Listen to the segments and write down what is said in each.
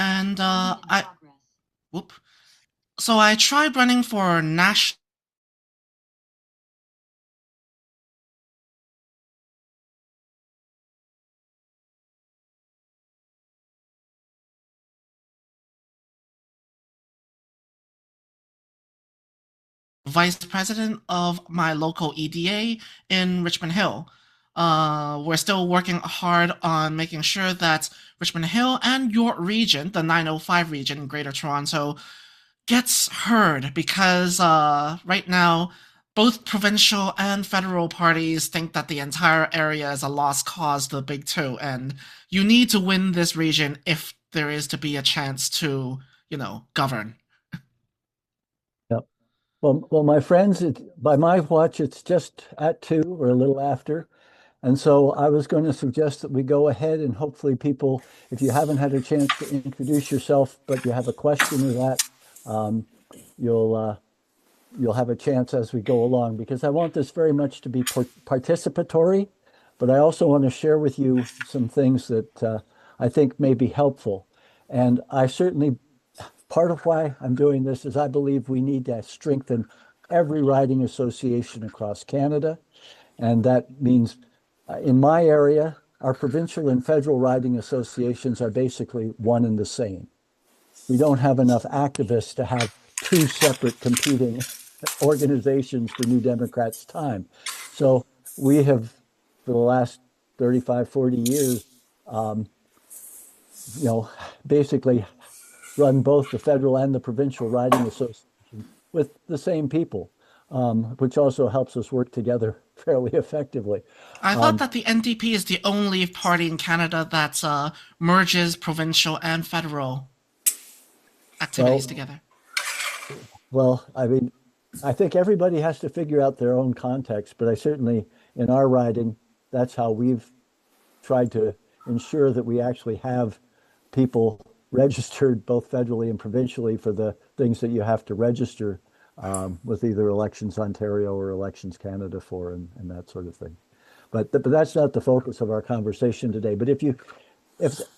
And whoop. So I tried running for national vice president of my local EDA in Richmond Hill. We're still working hard on making sure that Richmond Hill and your region, the 905 region in Greater Toronto, gets heard because right now both provincial and federal parties think that the entire area is a lost cause to the big two, and you need to win this region if there is to be a chance to, govern. Yep. Well, my friends, by my watch, it's just at 2 or a little after. And so I was going to suggest that we go ahead and hopefully people, if you haven't had a chance to introduce yourself, but you have a question or that, um, you'll you'll have a chance as we go along because I want this very much to be participatory, but I also want to share with you some things that I think may be helpful. And I certainly, part of why I'm doing this is I believe we need to strengthen every riding association across Canada. And that means in my area, our provincial and federal riding associations are basically one and the same. We don't have enough activists to have two separate competing organizations for New Democrats' time. So we have, for the last 35, 40 years, um, basically run both the federal and the provincial riding associations with the same people, which also helps us work together fairly effectively. I thought Um, that the NDP is the only party in Canada that merges provincial and federal activities well, together. I mean, I think everybody has to figure out their own context, but I certainly, in our riding, that's how we've tried to ensure that we actually have people registered both federally and provincially for the things that you have to register with either Elections Ontario or Elections Canada for and that sort of thing. But that's not the focus of our conversation today. But if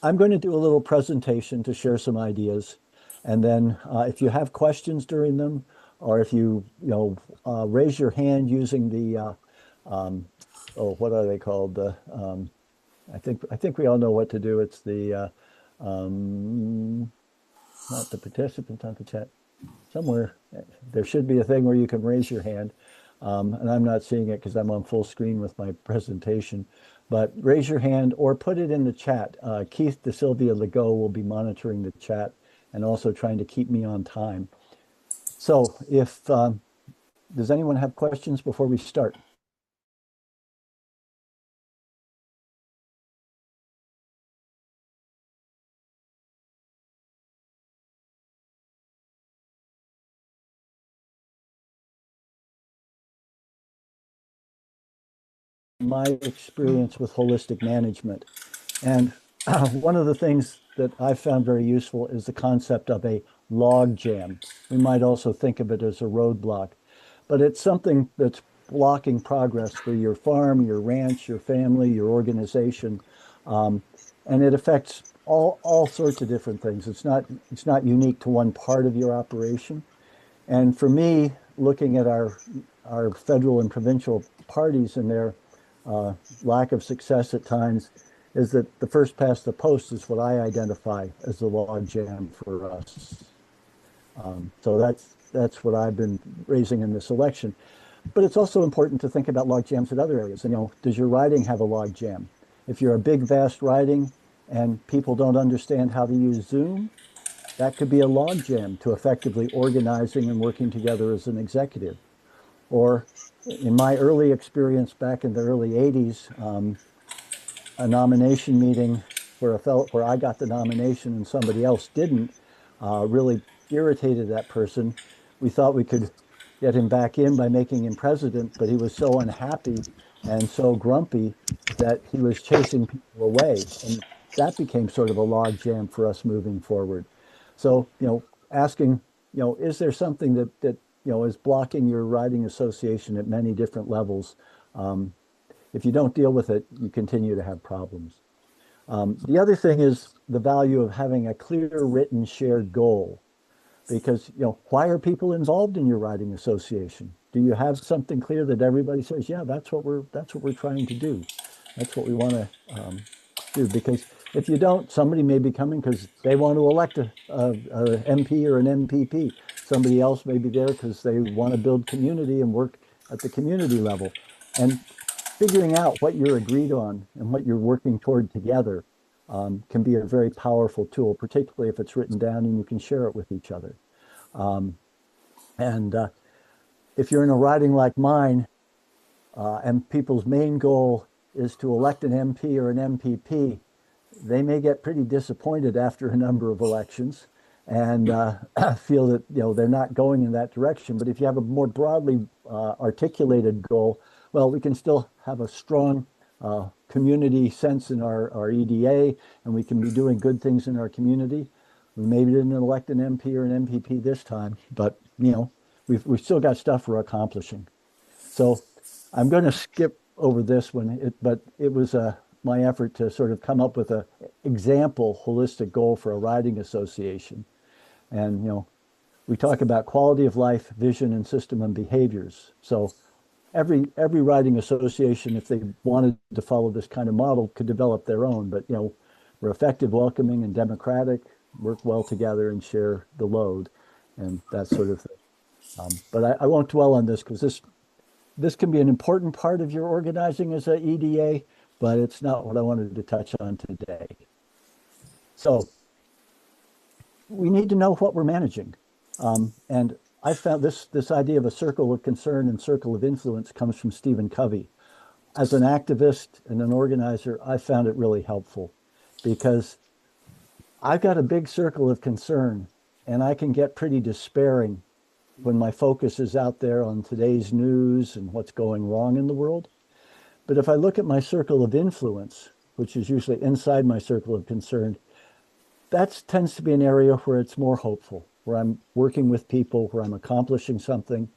I'm going to do a little presentation to share some ideas, and then if you have questions during them, or if raise your hand using the what are they called? I think we all know what to do. It's the not the participant, not the chat. Somewhere there should be a thing where you can raise your hand. And I'm not seeing it because I'm on full screen with my presentation. But raise your hand or put it in the chat. Keith DeSylvia Legault will be monitoring the chat and also trying to keep me on time. So if does anyone have questions before we start? My experience with holistic management. And one of the things that I've found very useful is the concept of a log jam. We might also think of it as a roadblock, but it's something that's blocking progress for your farm, your ranch, your family, your organization. Um, and it affects all sorts of different things. It's not unique to one part of your operation. And for me, looking at our federal and provincial parties and their uh, lack of success at times, is that the first past the post is what I identify as the log jam for us. So that's what I've been raising in this election. But it's also important to think about log jams in other areas. And, does your riding have a log jam? If you're a big, vast riding and people don't understand how to use Zoom, that could be a log jam to effectively organizing and working together as an executive. Or in my early experience back in the early 80s, a nomination meeting where I got the nomination and somebody else didn't really irritated that person. We thought we could get him back in by making him president, but he was so unhappy and so grumpy that he was chasing people away. And that became sort of a log jam for us moving forward. So, asking, is there something that is blocking your riding association at many different levels? If you don't deal with it, you continue to have problems. The other thing is the value of having a clear written shared goal because why are people involved in your riding association? Do you have something clear that everybody says, yeah, that's what we're trying to do. That's what we want to do. Because if you don't, somebody may be coming because they want to elect a MP or an MPP. Somebody else may be there because they want to build community and work at the community level. And figuring out what you're agreed on and what you're working toward together can be a very powerful tool, particularly if it's written down and you can share it with each other. Um, and if you're in a riding like mine, and people's main goal is to elect an MP or an MPP, they may get pretty disappointed after a number of elections and feel that they're not going in that direction. But if you have a more broadly articulated goal, well, we can still have a strong community sense in our EDA, and we can be doing good things in our community. We maybe didn't elect an MP or an MPP this time, but we've still got stuff we're accomplishing. So I'm going to skip over this one, but it was my effort to sort of come up with a example holistic goal for a riding association. And we talk about quality of life, vision, and system and behaviors. So every riding association, if they wanted to follow this kind of model, could develop their own. But we're effective, welcoming, and democratic, work well together, and share the load, and that sort of thing. But I won't dwell on this because this can be an important part of your organizing as a EDA, but it's not what I wanted to touch on today. So we need to know what we're managing. And I found this idea of a circle of concern and circle of influence comes from Stephen Covey. As an activist and an organizer, I found it really helpful because I've got a big circle of concern and I can get pretty despairing when my focus is out there on today's news and what's going wrong in the world. But if I look at my circle of influence, which is usually inside my circle of concern, that tends to be an area where it's more hopeful, where I'm working with people, where I'm accomplishing something.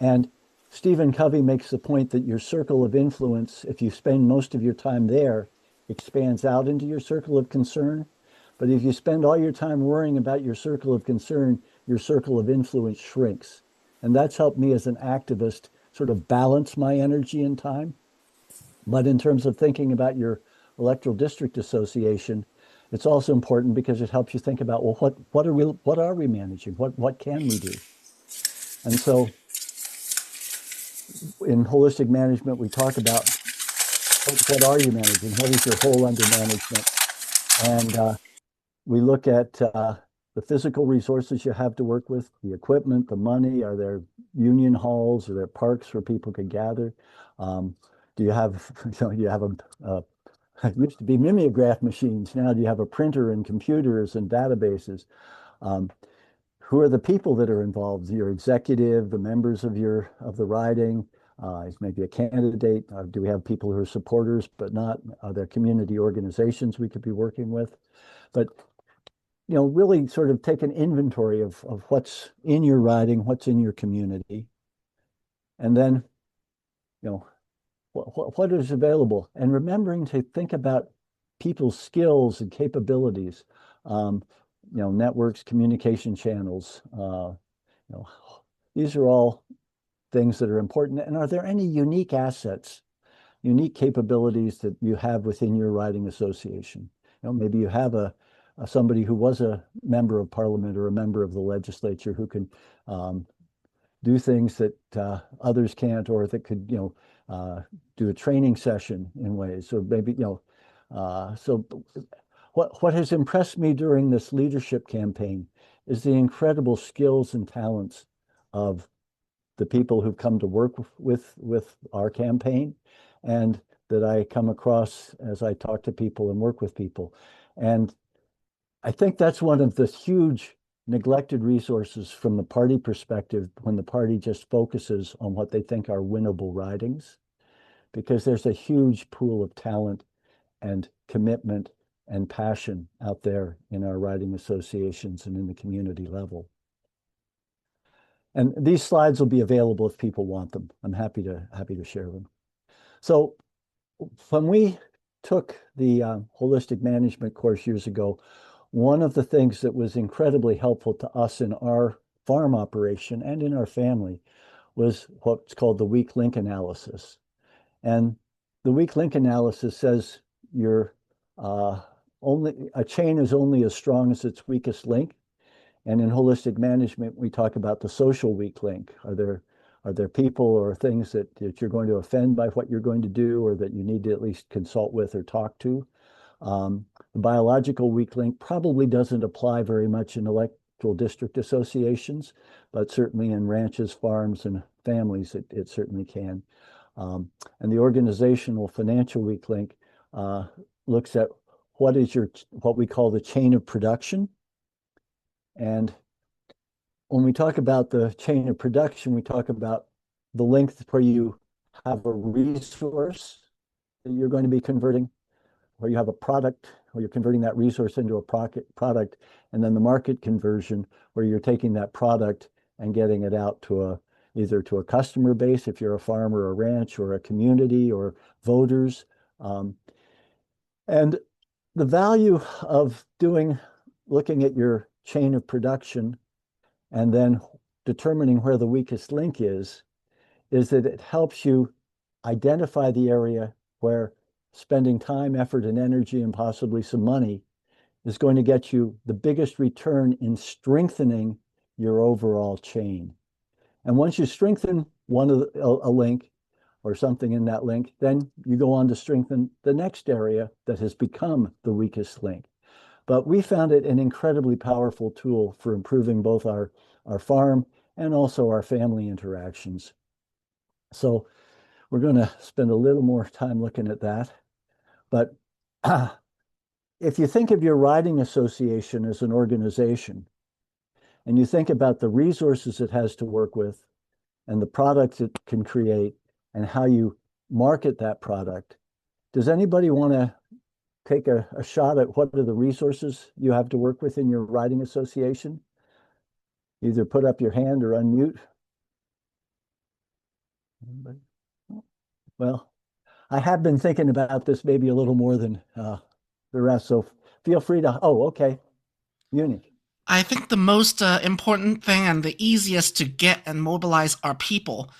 And Stephen Covey makes the point that your circle of influence, if you spend most of your time there, expands out into your circle of concern. But if you spend all your time worrying about your circle of concern, your circle of influence shrinks. And that's helped me as an activist sort of balance my energy and time. But in terms of thinking about your electoral district association, it's also important because it helps you think about, well, what are we managing? What can we do? And so in holistic management, we talk about what are you managing? What is your whole under management? And we look at the physical resources you have to work with, the equipment, the money. Are there union halls? Are there parks where people can gather? Do you have, you have it used to be mimeograph machines. Now do you have a printer and computers and databases? Um, who are the people that are involved? Your executive, the members of the riding, maybe a candidate. Do we have people who are supporters but not? Are there community organizations we could be working with? But really sort of take an inventory of what's in your riding, what's in your community, and then you know what is available, and remembering to think about people's skills and capabilities, um, networks, communication channels. You know, these are all things that are important. And are there any unique assets, unique capabilities that you have within your riding association? Maybe you have somebody who was a member of parliament or a member of the legislature who can um, do things that others can't, or that could, do a training session in ways. So maybe, so what has impressed me during this leadership campaign is the incredible skills and talents of the people who've come to work with our campaign, and that I come across as I talk to people and work with people. And I think that's one of the huge neglected resources from the party perspective when the party just focuses on what they think are winnable ridings, because there's a huge pool of talent and commitment and passion out there in our riding associations and in the community level. And these slides will be available if people want them. I'm happy to share them. So when we took the holistic management course years ago, one of the things that was incredibly helpful to us in our farm operation and in our family was what's called the weak link analysis. And the weak link analysis says your uh, only a chain is only as strong as its weakest link. And in holistic management, we talk about the social weak link. Are there people or things that you're going to offend by what you're going to do, or that you need to at least consult with or talk to? The biological weak link probably doesn't apply very much in electoral district associations, but certainly in ranches, farms, and families, it certainly can. And the organizational financial weak link looks at what we call the chain of production. And when we talk about the chain of production, we talk about the length where you have a resource that you're going to be converting, where you have a product, where you're converting that resource into a product, and then the market conversion, where you're taking that product and getting it out to either to a customer base, if you're a farm or a ranch, or a community, or voters. And the value of looking at your chain of production and then determining where the weakest link is that it helps you identify the area where spending time, effort, and energy, and possibly some money is going to get you the biggest return in strengthening your overall chain. And once you strengthen a link or something in that link, then you go on to strengthen the next area that has become the weakest link. But we found it an incredibly powerful tool for improving both our farm and also our family interactions. So we're going to spend a little more time looking at that. But if you think of your riding association as an organization, and you think about the resources it has to work with and the products it can create and how you market that product, does anybody want to take a shot at what are the resources you have to work with in your riding association? Either put up your hand or unmute. Anybody? Well, I have been thinking about this maybe a little more than the rest, so feel free to. Oh, okay. Uni. I think the most important thing and the easiest to get and mobilize are people.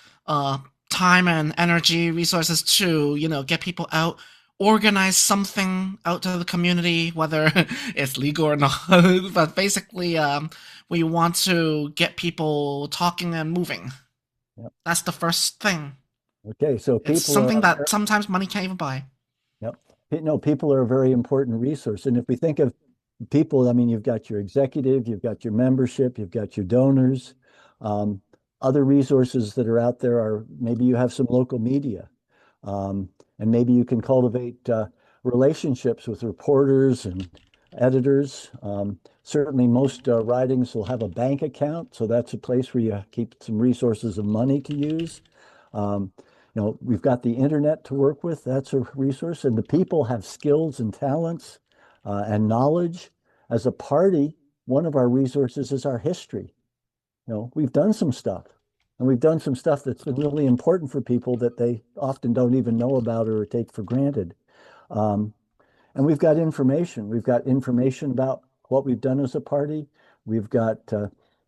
Time and energy, resources to, get people out, organize something out to the community, whether it's legal or not. But basically, we want to get people talking and moving. Yep. That's the first thing. Okay, so It's people something are that sometimes money can't even buy. yep. No, people are a very important resource. And if we think of people, I mean, you've got your executive, you've got your membership, you've got your donors. Um, Other resources that are out there are maybe you have some local media, and maybe you can cultivate relationships with reporters and editors. Certainly, most writings will have a bank account, so that's a place where you keep some resources of money to use. Um, we've got the internet to work with. That's a resource, and the people have skills and talents and knowledge. As a party, one of our resources is our history. We've done some stuff, and we've done some stuff that's been really important for people that they often don't even know about or take for granted. Um, and we've got information. We've got information about what we've done as a party. We've got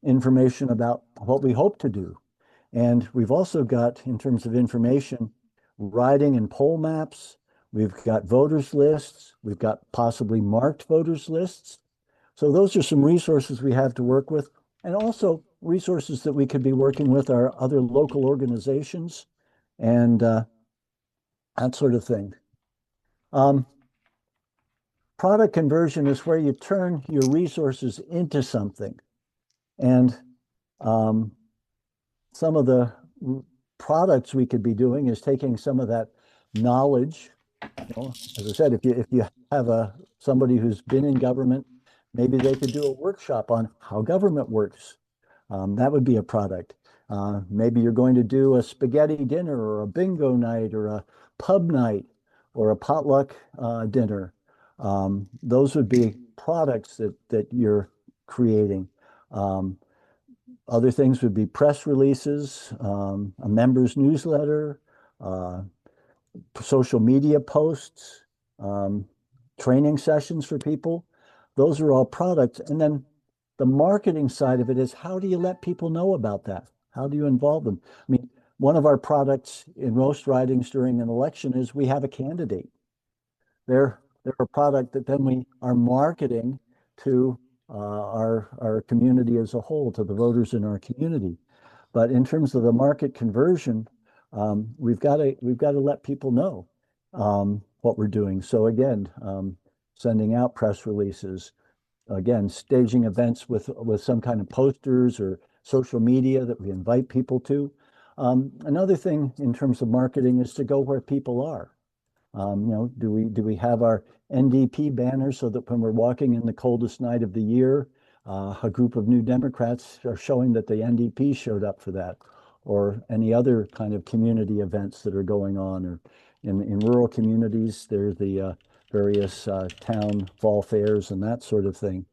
information about what we hope to do. And we've also got, in terms of information, riding and poll maps. We've got voters lists. We've got possibly marked voters lists. So those are some resources we have to work with, and also resources that we could be working with our other local organizations and that sort of thing. Um, Product conversion is where you turn your resources into something. And um, some of the products we could be doing is taking some of that knowledge. As I said, if you have somebody who's been in government, maybe they could do a workshop on how government works. That would be a product. Maybe you're going to do a spaghetti dinner or a bingo night or a pub night or a potluck dinner. Those would be products that you're creating. Um, Other things would be press releases, a members newsletter, social media posts. um, training sessions for people. Those are all products. And then the marketing side of it is how do you let people know about that? How do you involve them? I mean, one of our products in roast ridings during an election is we have a candidate. They're a product that then we are marketing to our community as a whole, to the voters in our community. But in terms of the market conversion, we've got to let people know what we're doing. So again, sending out press releases, again, staging events with some kind of posters or social media that we invite people to. Another thing in terms of marketing is to go where people are. Do we have our NDP banner so that when we're walking in the coldest night of the year, a group of New Democrats are showing that the NDP showed up for that, or any other kind of community events that are going on, or in rural communities, there's the various town fall fairs and that sort of thing.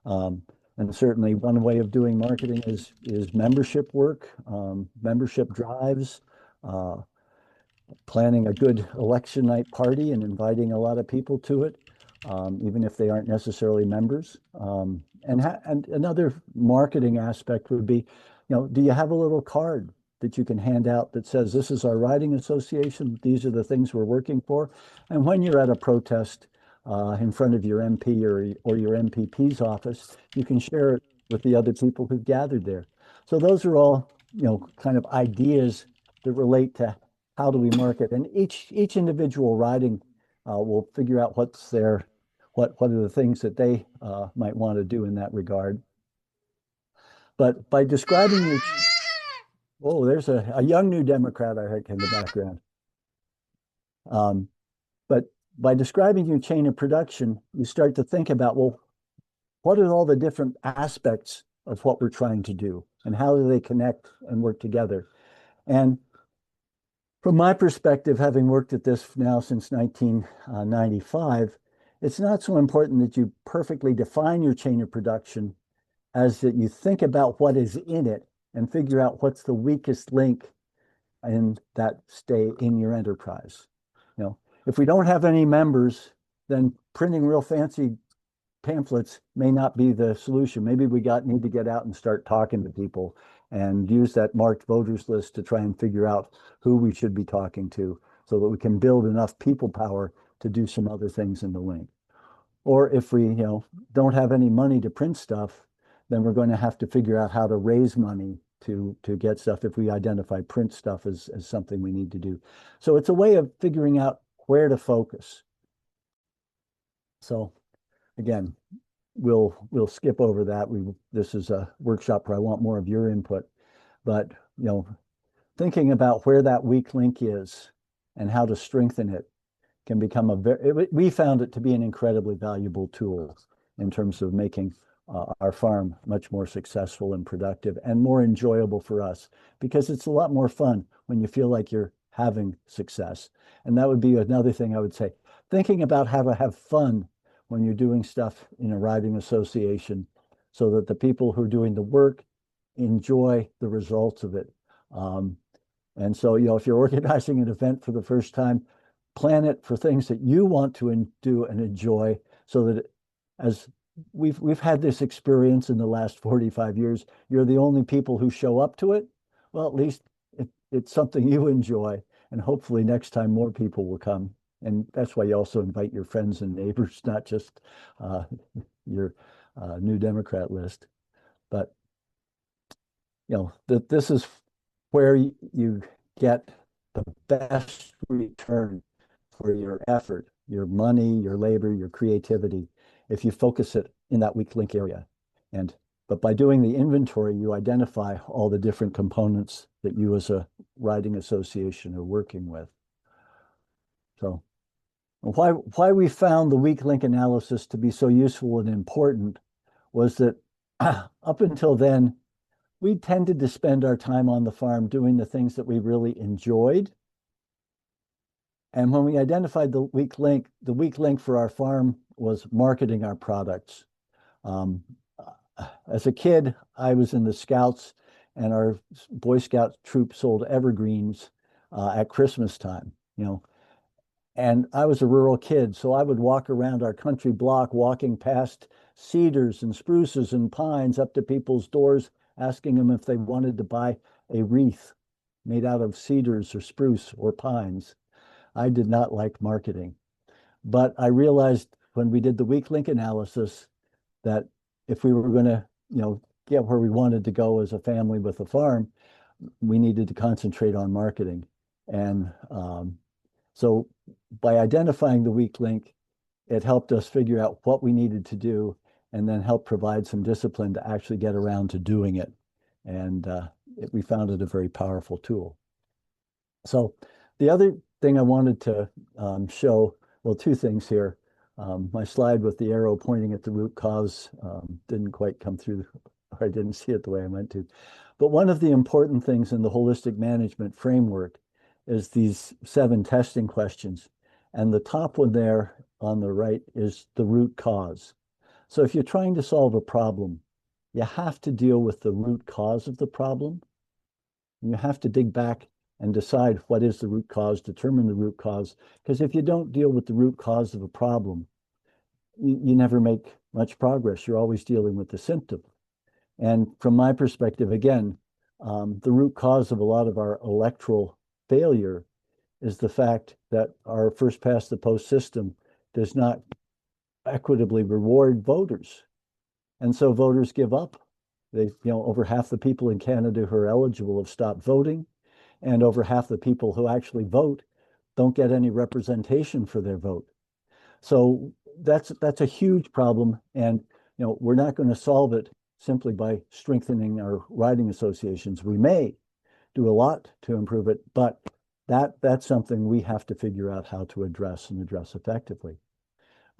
Um, and certainly one way of doing marketing is membership work, membership drives, uh, planning a good election night party and inviting a lot of people to it, even if they aren't necessarily members. And another marketing aspect would be, do you have a little card that you can hand out that says, this is our riding association, these are the things we're working for. And when you're at a protest in front of your MP or your MPP's office, you can share it with the other people who've gathered there. So those are all, kind of ideas that relate to how do we market? And each individual riding will figure out what are the things that they might want to do in that regard. But by describing your, oh, there's a young New Democrat I heard in the background. Um, but by describing your chain of production, you start to think about, well, what are all the different aspects of what we're trying to do, and how do they connect and work together? And from my perspective, having worked at this now since 1995, it's not so important that you perfectly define your chain of production as that you think about what is in it and figure out what's the weakest link in that stay in your enterprise. If we don't have any members, then printing real fancy pamphlets may not be the solution. Maybe need to get out and start talking to people and use that marked voters list to try and figure out who we should be talking to so that we can build enough people power to do some other things in the link. Or if we, don't have any money to print stuff, then we're going to have to figure out how to raise money to get stuff if we identify print stuff as something we need to do. So it's a way of figuring out where to focus. So again, we'll skip over that. This is a workshop where I want more of your input, but thinking about where that weak link is and how to strengthen it can become we found it to be an incredibly valuable tool in terms of making our farm much more successful and productive and more enjoyable for us, because it's a lot more fun when you feel like you're having success. And that would be another thing I would say, thinking about how to have fun when you're doing stuff in a riding association so that the people who are doing the work enjoy the results of it. And so, if you're organizing an event for the first time, plan it for things that you want to do and enjoy, so that as we've had this experience in the last 45 years, you're the only people who show up to it. Well, at least it's something you enjoy, and hopefully next time more people will come. And that's why you also invite your friends and neighbors, not just your New Democrat list. But that this is where you get the best return for your effort, your money, your labor, your creativity, if you focus it in that weak link area. But by doing the inventory, you identify all the different components that you as a riding association are working with. So why we found the weak link analysis to be so useful and important was that up until then, we tended to spend our time on the farm doing the things that we really enjoyed. And when we identified the weak link for our farm was marketing our products. As a kid, I was in the Scouts, and our Boy Scout troop sold evergreens at Christmas time. And I was a rural kid, so I would walk around our country block, walking past cedars and spruces and pines up to people's doors, asking them if they wanted to buy a wreath made out of cedars or spruce or pines. I did not like marketing, but I realized when we did the weak link analysis that if we were going to, get where we wanted to go as a family with a farm, we needed to concentrate on marketing. And so by identifying the weak link, it helped us figure out what we needed to do and then help provide some discipline to actually get around to doing it. And we found it a very powerful tool. So the other thing I wanted to show, well, two things here. My slide with the arrow pointing at the root cause didn't quite come through, or I didn't see it the way I meant to. But one of the important things in the holistic management framework is these 7 testing questions. And the top one there on the right is the root cause. So if you're trying to solve a problem, you have to deal with the root cause of the problem. You have to dig back and decide what is the root cause, determine the root cause. Because if you don't deal with the root cause of a problem, you never make much progress. You're always dealing with the symptom. And from my perspective, again, the root cause of a lot of our electoral failure is the fact that our first past the post system does not equitably reward voters. And so voters give up. Over half the people in Canada who are eligible have stopped voting, and over half the people who actually vote don't get any representation for their vote. So that's a huge problem, and we're not going to solve it simply by strengthening our riding associations. We may do a lot to improve it, but that's something we have to figure out how to address and address effectively.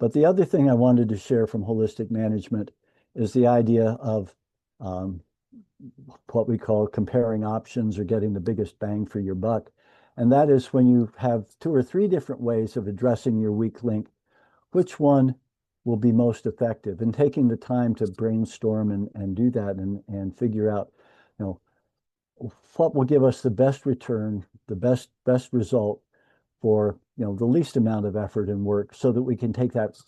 But the other thing I wanted to share from holistic management is the idea of what we call comparing options or getting the biggest bang for your buck. And that is when you have 2 or 3 different ways of addressing your weak link, which one will be most effective, and taking the time to brainstorm and do that and figure out, what will give us the best return, the best result for, the least amount of effort and work, so that we can take that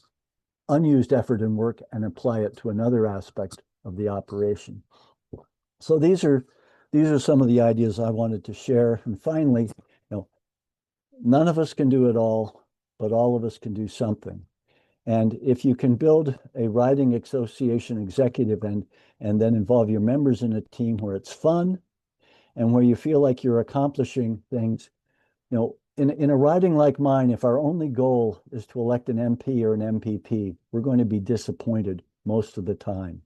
unused effort and work and apply it to another aspect of the operation. So these are some of the ideas I wanted to share. And finally, none of us can do it all, but all of us can do something. And if you can build a riding association executive and then involve your members in a team where it's fun and where you feel like you're accomplishing things, in a riding like mine, if our only goal is to elect an MP or an MPP, we're going to be disappointed most of the time.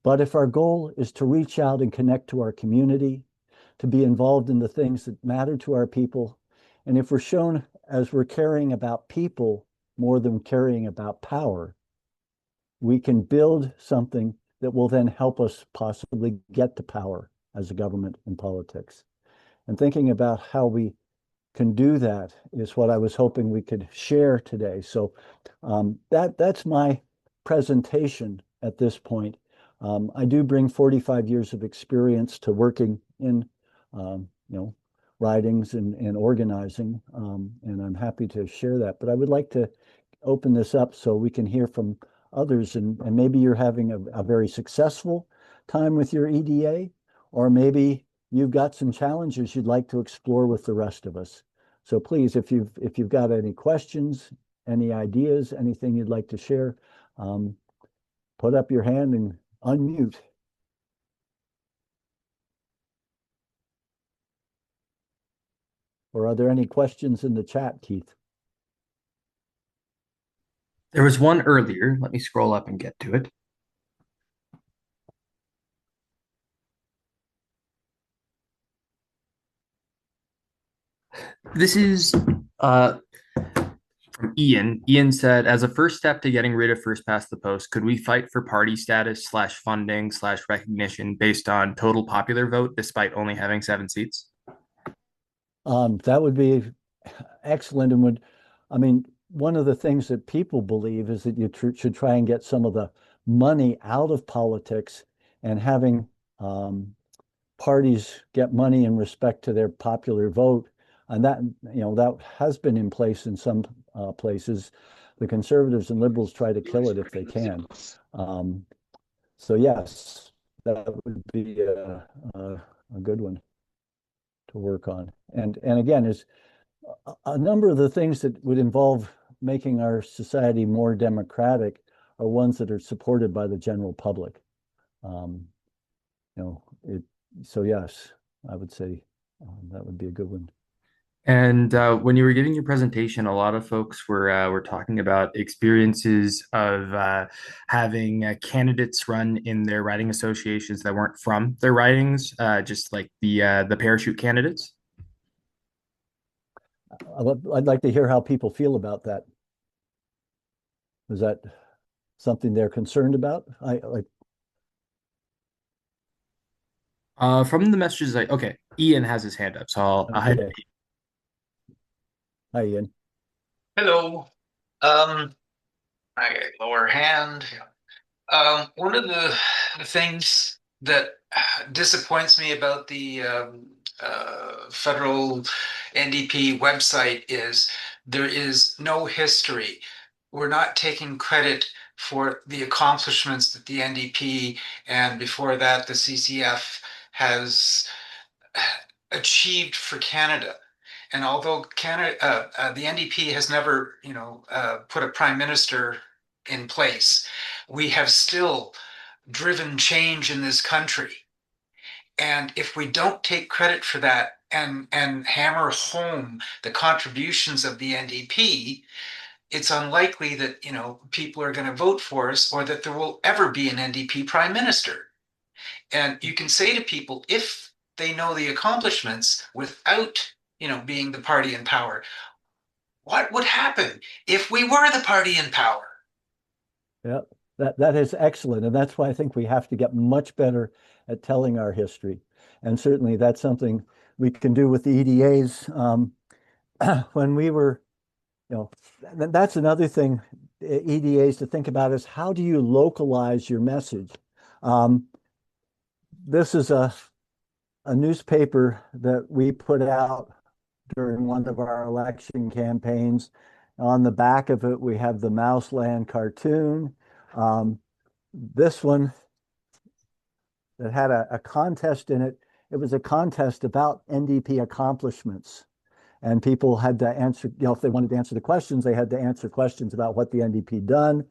But if our goal is to reach out and connect to our community, to be involved in the things that matter to our people, and if we're shown as we're caring about people more than caring about power, we can build something that will then help us possibly get to power as a government in politics. And thinking about how we can do that is what I was hoping we could share today. So that's my presentation at this point. I do bring 45 years of experience to working in, ridings and organizing, and I'm happy to share that. But I would like to open this up so we can hear from others, and maybe you're having a very successful time with your EDA, or maybe you've got some challenges you'd like to explore with the rest of us. So please, if you've got any questions, any ideas, anything you'd like to share, put up your hand and unmute. Or are there any questions in the chat, Keith? There was one earlier. Let me scroll up and get to it. This is from Ian. Ian said, as a first step to getting rid of first past the post, could we fight for party status / funding / recognition based on total popular vote, despite only having 7 seats? That would be excellent, and one of the things that people believe is that you should try and get some of the money out of politics, and having parties get money in respect to their popular vote And that, that has been in place in some places. The conservatives and liberals try to kill it if they can. Um, so yes, that would be a good one to work on. And again, is a number of the things that would involve making our society more democratic are ones that are supported by the general public. Um, you know, it, so yes, I would say that would be a good one. And when you were giving your presentation, a lot of folks were talking about experiences of having candidates run in their riding associations that weren't from their ridings, just like the parachute candidates. I'd like to hear how people feel about that. Is that something they're concerned about? I like, From the messages, like okay, Ian has his hand up, so I'll head. okay. Hi, Ian. Hello. Um, I lower hand. One of the things that disappoints me about the federal NDP website is there is no history. We're not taking credit for the accomplishments that the NDP and before that the CCF has achieved for Canada. And although the NDP has never, put a prime minister in place, we have still driven change in this country. And if we don't take credit for that and hammer home the contributions of the NDP, it's unlikely that, people are going to vote for us or that there will ever be an NDP prime minister. And you can say to people, if they know the accomplishments without, being the party in power, what would happen if we were the party in power? Yeah, that is excellent, and that's why I think we have to get much better at telling our history. And certainly, that's something we can do with the EDAs. When we were, that's another thing, EDAs to think about is how do you localize your message? Um, this is a newspaper that we put out during one of our election campaigns. On the back of it, we have the Mouseland cartoon. This one that had a contest in it, it was a contest about NDP accomplishments. And people had to answer, if they wanted to answer the questions, they had to answer questions about what the NDP done.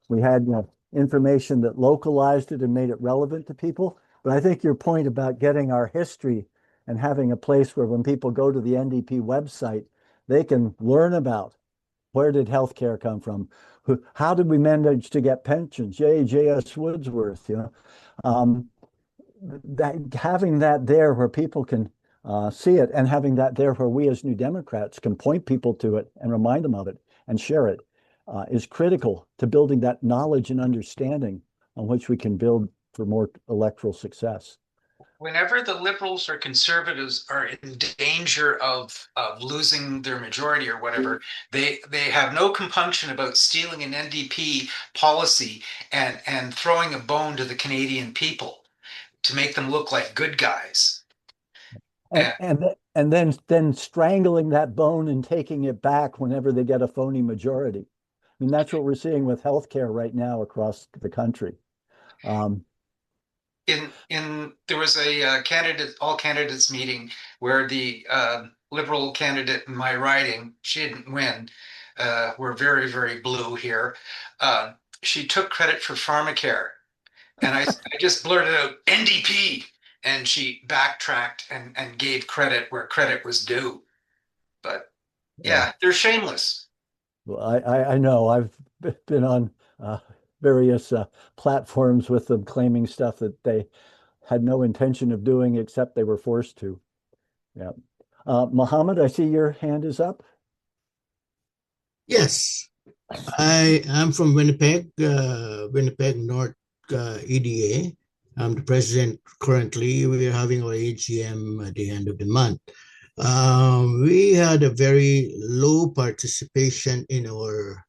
We had, information that localized it and made it relevant to people. But I think your point about getting our history and having a place where when people go to the NDP website, they can learn about where did healthcare come from? How did we manage to get pensions? J.S. Woodsworth, that having that there where people can see it and having that there where we as New Democrats can point people to it and remind them of it and share it is critical to building that knowledge and understanding on which we can build for more electoral success. Whenever the liberals or conservatives are in danger of losing their majority or whatever, they have no compunction about stealing an NDP policy and throwing a bone to the Canadian people to make them look like good guys. And and then strangling that bone and taking it back whenever they get a phony majority. I mean, that's what we're seeing with healthcare right now across the country. Um, In there was a all candidates meeting where the liberal candidate in my riding, she didn't win. We're very, very blue here. Uh, she took credit for pharmacare, and I just blurted out NDP, and she backtracked and gave credit where credit was due. But yeah. yeah, they're shameless. Well, I know I've been on various platforms with them claiming stuff that they had no intention of doing except they were forced to. Yeah. Mohammed, I see your hand is up. Yes, I am from Winnipeg, Winnipeg North EDA. I'm the president currently. We're having our AGM at the end of the month. We had a very low participation in our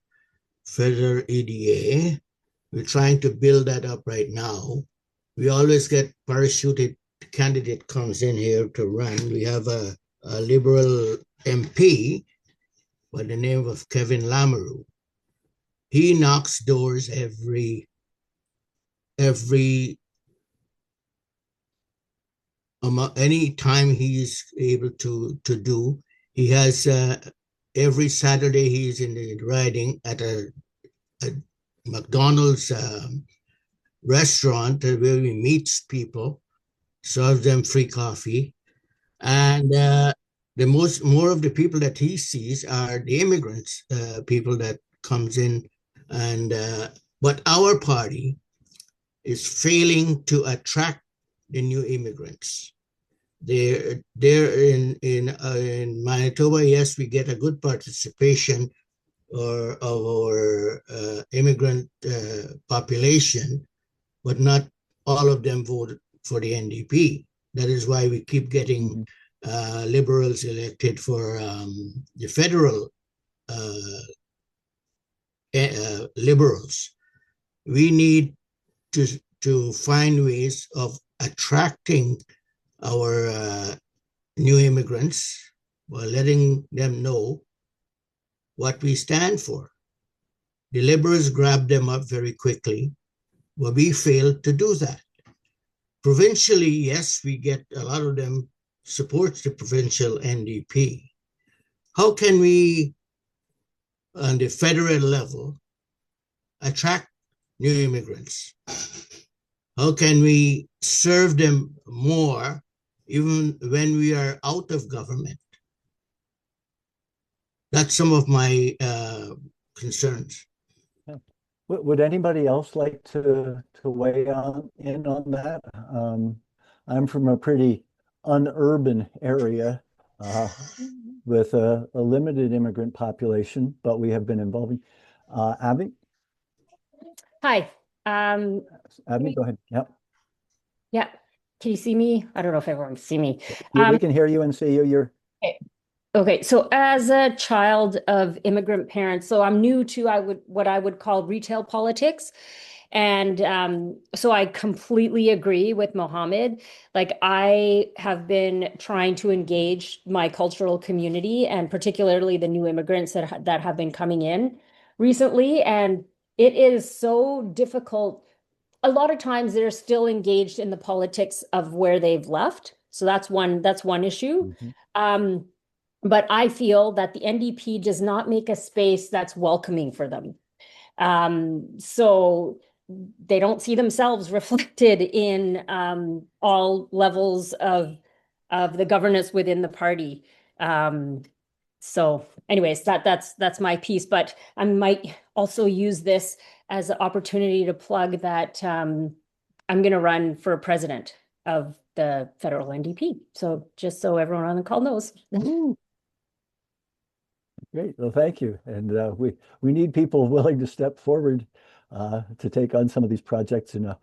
federal EDA. We're trying to build that up right now. We always get parachuted candidate comes in here to run. We have a a Liberal MP by the name of Kevin Lamoureux. He knocks doors every any time he's able to do. He has every Saturday he's in the riding at a McDonald's restaurant where he meets people, serves them free coffee, and more of the people that he sees are the immigrants, people that comes in, and but our party is failing to attract the new immigrants. They're in Manitoba. Yes, we get a good participation of our immigrant population, but not all of them voted for the NDP. That is why we keep getting Liberals elected for the federal Liberals. We need to find ways of attracting our new immigrants while letting them know what we stand for. The Liberals grab them up very quickly, but we failed to do that. Provincially, yes, we get a lot of them supports the provincial NDP. How can we, on the federal level, attract new immigrants? How can we serve them more even when we are out of government? That's some of my concerns. Would anybody else like to weigh in on that? I'm from a pretty unurban area with a limited immigrant population, but we have been involving. Abby? Hi. Abby, go ahead. Yep. Yeah. Can you see me? I don't know if everyone can see me. We can hear you and see you. You're Okay. So as a child of immigrant parents, so I'm new to what I would call retail politics. And so I completely agree with Mohammed. Like I have been trying to engage my cultural community and particularly the new immigrants that have been coming in recently. And it is so difficult. A lot of times they're still engaged in the politics of where they've left. So that's one issue. But I feel that the NDP does not make a space that's welcoming for them. So they don't see themselves reflected in all levels of the governance within the party. So anyways, that's my piece, but I might also use this as an opportunity to plug that I'm going to run for president of the federal NDP. So just so everyone on the call knows. Great. Well, thank you. And we need people willing to step forward to take on some of these projects and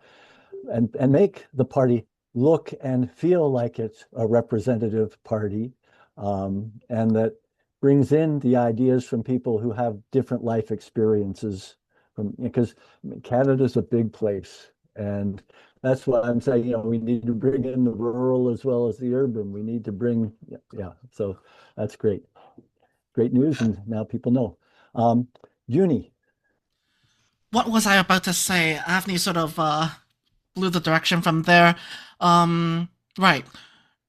make the party look and feel like it's a representative party, and that brings in the ideas from people who have different life experiences. Because Canada's a big place, and that's what I'm saying. We need to bring in the rural as well as the urban. We need to bring, yeah. So that's great. Great news, and now people know. Junie. What was I about to say? Avni sort of blew the direction from there. Right.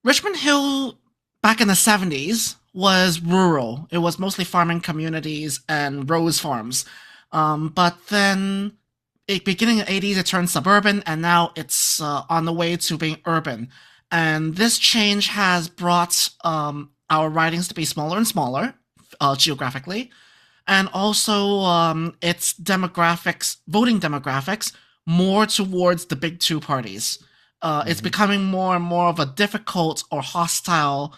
Richmond Hill back in the 70s was rural. It was mostly farming communities and rose farms. But then beginning in the 80s, it turned suburban, and now it's on the way to being urban. And this change has brought our ridings to be smaller and smaller geographically. And also its voting demographics, more towards the big two parties. It's becoming more and more of a difficult or hostile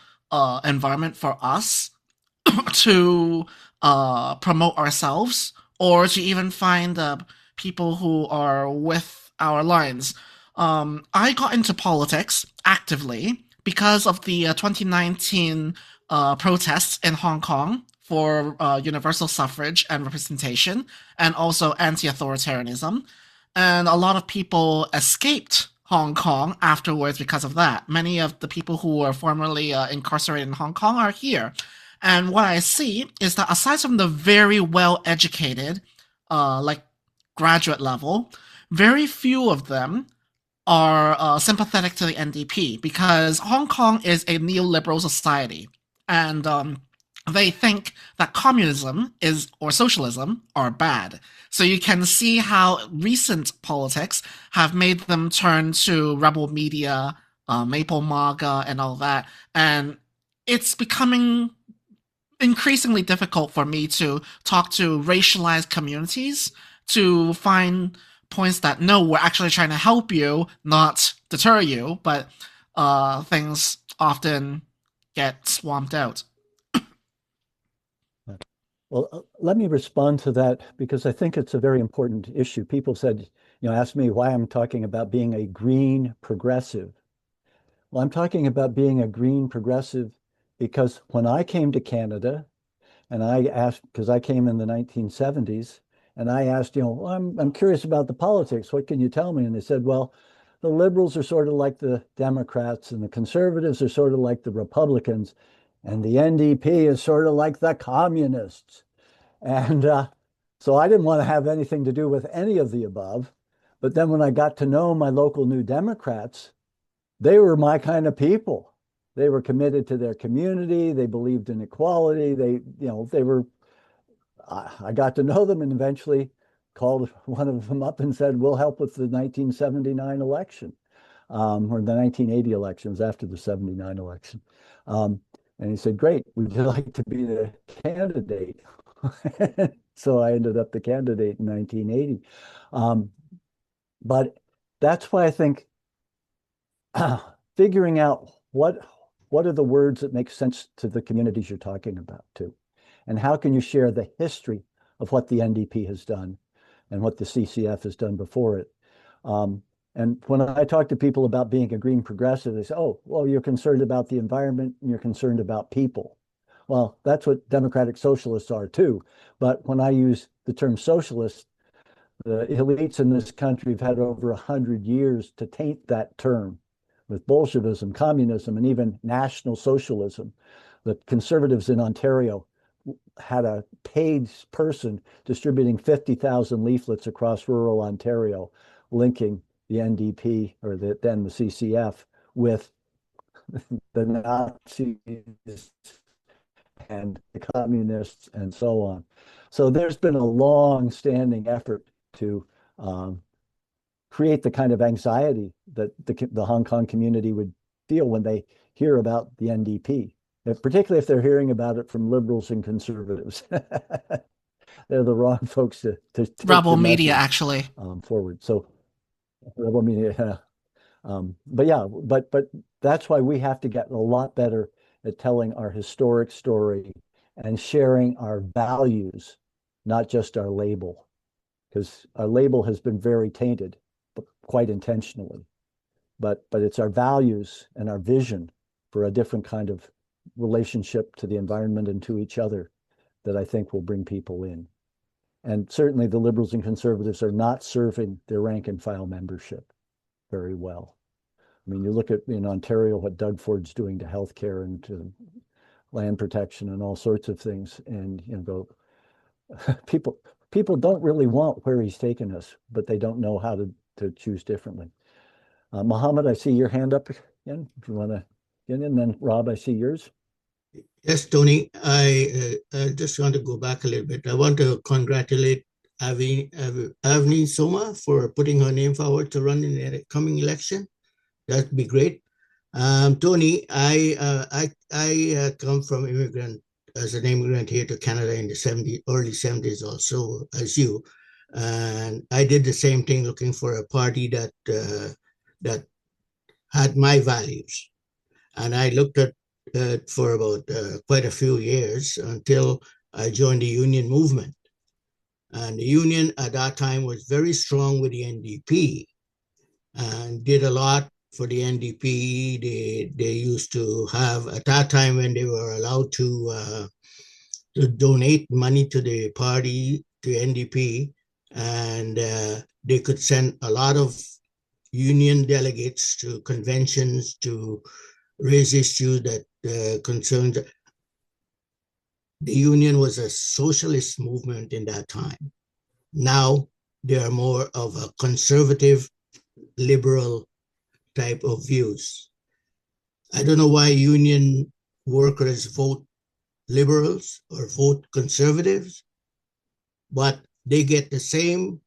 environment for us to promote ourselves or to even find people who are with our lines. I got into politics actively because of the 2019 protests in Hong Kong for universal suffrage and representation, and also anti-authoritarianism. And a lot of people escaped Hong Kong afterwards because of that. Many of the people who were formerly incarcerated in Hong Kong are here. And what I see is that aside from the very well educated, like graduate level, very few of them are sympathetic to the NDP because Hong Kong is a neoliberal society, and they think that communism is or socialism are bad. So you can see how recent politics have made them turn to rebel media, Maple MAGA, and all that, and it's becoming increasingly difficult for me to talk to racialized communities to find points that no, we're actually trying to help you, not deter you, but things often get swamped out. Well, let me respond to that because I think it's a very important issue. People said, asked me why I'm talking about being a green progressive. Well, I'm talking about being a green progressive because when I came to Canada and I asked, because I came in the 1970s, and I asked, well, I'm curious about the politics. What can you tell me? And they said, well, the liberals are sort of like the Democrats, and the conservatives are sort of like the Republicans, and the NDP is sort of like the communists. And so I didn't want to have anything to do with any of the above. But then when I got to know my local New Democrats, they were my kind of people. They were committed to their community. They believed in equality. They were, I got to know them and eventually called one of them up and said, we'll help with the 1979 election, or the 1980 elections after the 79 election. And he said, great, would you like to be the candidate? So I ended up the candidate in 1980. But that's why I think figuring out what are the words that make sense to the communities you're talking about too, and how can you share the history of what the NDP has done and what the CCF has done before it. And when I talk to people about being a green progressive, they say, oh, well, you're concerned about the environment and you're concerned about people. Well, that's what democratic socialists are too. But when I use the term socialist, the elites in this country have had over 100 years to taint that term with Bolshevism, communism, and even National Socialism. The conservatives in Ontario had a paid person distributing 50,000 leaflets across rural Ontario, linking the NDP or then the CCF with the Nazis and the communists and so on. So there's been a long-standing effort to create the kind of anxiety that the Hong Kong community would feel when they hear about the NDP, particularly if they're hearing about it from liberals and conservatives. They're the wrong folks to take Rebel the media, message actually. forward. So rebel media, but yeah, but that's why we have to get a lot better at telling our historic story and sharing our values, not just our label, because our label has been very tainted, but quite intentionally. But it's our values and our vision for a different kind of relationship to the environment and to each other that I think will bring people in. And certainly the liberals and conservatives are not serving their rank and file membership very well. I mean, you look at in Ontario what Doug Ford's doing to healthcare and to land protection and all sorts of things, and go, people don't really want where he's taken us, but they don't know how to choose differently. Mohammed, I see your hand up again. If you want to get in, and then Rob, I see yours. Yes, Tony, I just want to go back a little bit. I want to congratulate Avni Soma for putting her name forward to run in the coming election. That'd be great. Tony, I come from as an immigrant here to Canada in the early 70s also, as you. And I did the same thing, looking for a party that had my values. And I looked at for about quite a few years until I joined the union movement. And the union at that time was very strong with the NDP and did a lot for the NDP. They used to have, at that time when they were allowed to donate money to the party, to NDP, and they could send a lot of union delegates to conventions to raise issues that concerns. The union was a socialist movement in that time. Now they are more of a conservative, liberal type of views. I don't know why union workers vote liberals or vote conservatives, but they get the same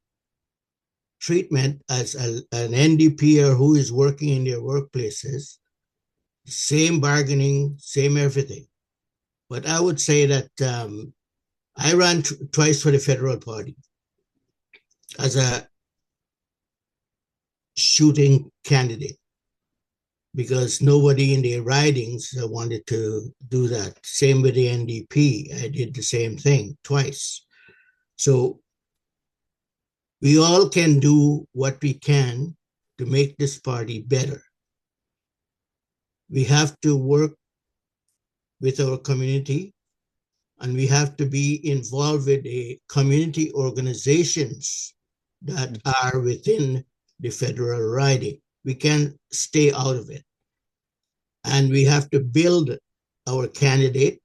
treatment as an NDPer who is working in their workplaces, same bargaining, same everything. But I would say that I ran twice for the federal party as a shooting candidate because nobody in the ridings wanted to do that. Same with the NDP. I did the same thing twice. So we all can do what we can to make this party better. We have to work with our community, and we have to be involved with the community organizations that are within the federal riding. We can't stay out of it. And we have to build our candidate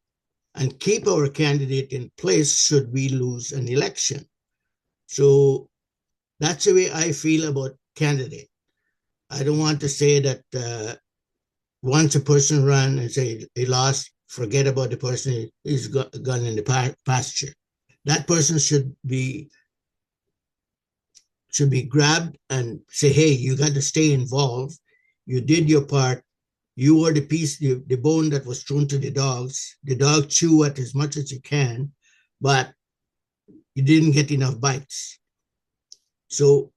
and keep our candidate in place should we lose an election. So that's the way I feel about candidate. I don't want to say that once a person run and say he lost, forget about the person who's gone in the pasture. That person should be grabbed and say, hey, you got to stay involved. You did your part. You were the piece, the bone that was thrown to the dogs. The dog chew at as much as you can, but you didn't get enough bites. So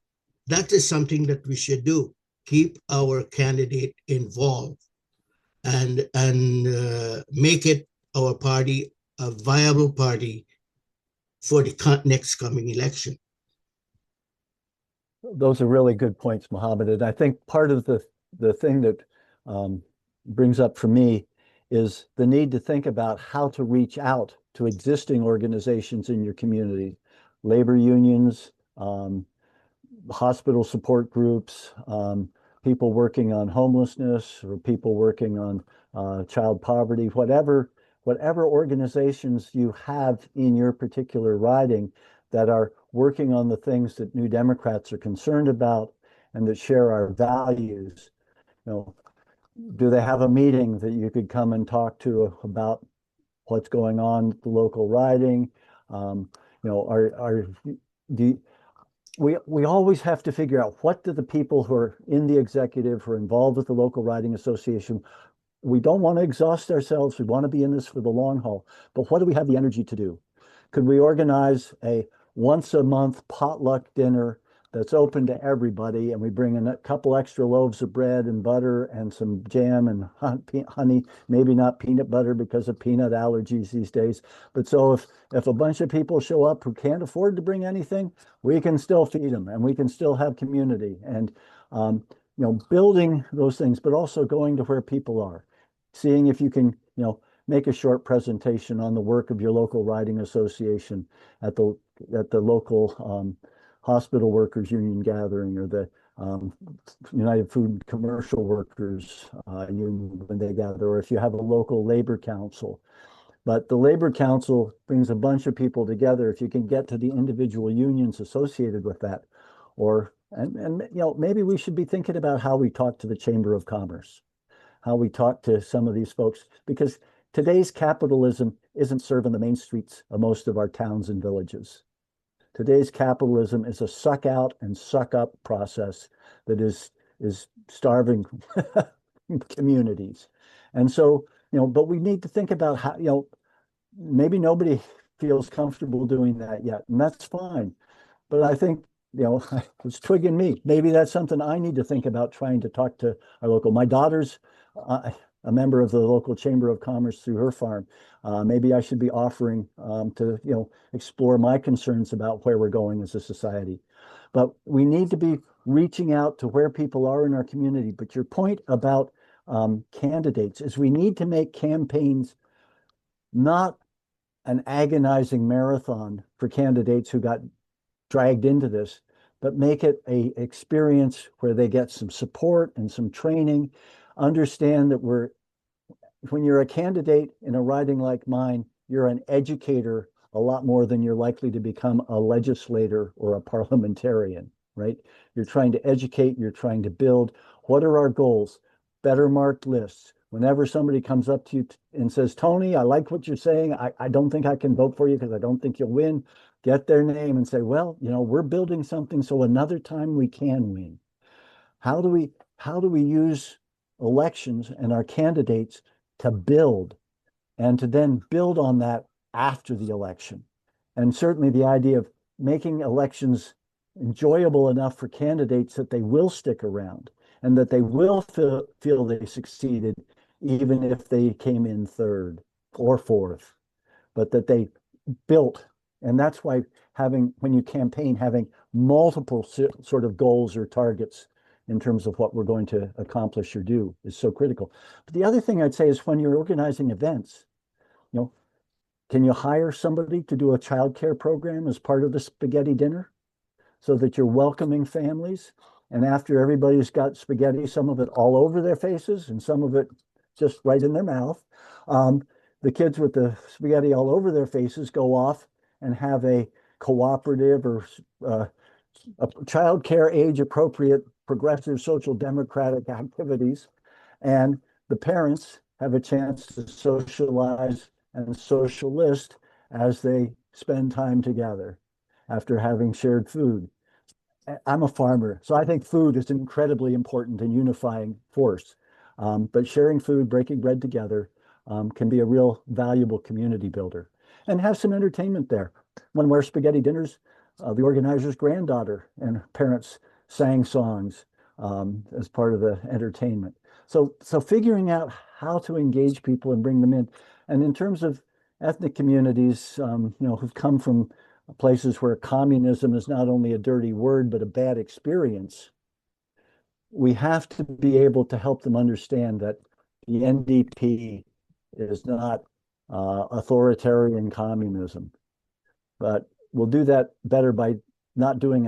that is something that we should do. Keep our candidate involved and make it our party a viable party for the next coming election. Those are really good points, Mohammed. And I think part of the thing that brings up for me is the need to think about how to reach out to existing organizations in your community, labor unions, hospital support groups, people working on homelessness or people working on child poverty, whatever organizations you have in your particular riding that are working on the things that New Democrats are concerned about and that share our values. You know, do they have a meeting that you could come and talk to about what's going on at the local riding? You know, we always have to figure out what do the people who are in the executive, who are involved with the local riding association, we don't want to exhaust ourselves. We want to be in this for the long haul. But what do we have the energy to do? Could we organize a once a month potluck dinner that's open to everybody, and we bring in a couple extra loaves of bread and butter and some jam and honey, maybe not peanut butter because of peanut allergies these days. But so if a bunch of people show up who can't afford to bring anything, we can still feed them and we can still have community and you know, building those things, but also going to where people are, seeing if you can, you know, make a short presentation on the work of your local riding association at the local hospital workers union gathering or the United Food Commercial Workers union when they gather, or if you have a local labor council. But the labor council brings a bunch of people together. If you can get to the individual unions associated with that, or and you know, maybe we should be thinking about how we talk to the Chamber of Commerce, how we talk to some of these folks, because today's capitalism isn't serving the main streets of most of our towns and villages. Today's capitalism is a suck out and suck up process that is starving communities. And so, you know, but we need to think about how, you know, maybe nobody feels comfortable doing that yet, and that's fine. But I think, you know, it's twigging me. Maybe that's something I need to think about trying to talk to our local. My daughter's a member of the local Chamber of Commerce through her farm. Maybe I should be offering to, you know, explore my concerns about where we're going as a society. But we need to be reaching out to where people are in our community. But your point about candidates is we need to make campaigns not an agonizing marathon for candidates who got dragged into this, but make it a experience where they get some support and some training. Understand that when you're a candidate in a riding like mine, you're an educator a lot more than you're likely to become a legislator or a parliamentarian, right? You're trying to educate, you're trying to build. What are our goals? Better marked lists. Whenever somebody comes up to you and says, Tony, I like what you're saying. I don't think I can vote for you because I don't think you'll win. Get their name and say, well, we're building something so another time we can win. How do we use elections and our candidates to build and to then build on that after the election? And certainly the idea of making elections enjoyable enough for candidates that they will stick around and that they will feel they succeeded, even if they came in third or fourth, but that they built. And that's why when you campaign, having multiple sort of goals or targets in terms of what we're going to accomplish or do is so critical. But the other thing I'd say is when you're organizing events, can you hire somebody to do a childcare program as part of the spaghetti dinner so that you're welcoming families? And after everybody's got spaghetti, some of it all over their faces and some of it just right in their mouth, the kids with the spaghetti all over their faces go off and have a cooperative or a child care age appropriate progressive social democratic activities. And the parents have a chance to socialize and socialist as they spend time together after having shared food. I'm a farmer, so I think food is an incredibly important and unifying force. But sharing food, breaking bread together can be a real valuable community builder. And have some entertainment there. One of our spaghetti dinners, the organizer's granddaughter and parents sang songs as part of the entertainment. So figuring out how to engage people and bring them in. And in terms of ethnic communities, who've come from places where communism is not only a dirty word, but a bad experience, we have to be able to help them understand that the NDP is not authoritarian communism. But we'll do that better by not doing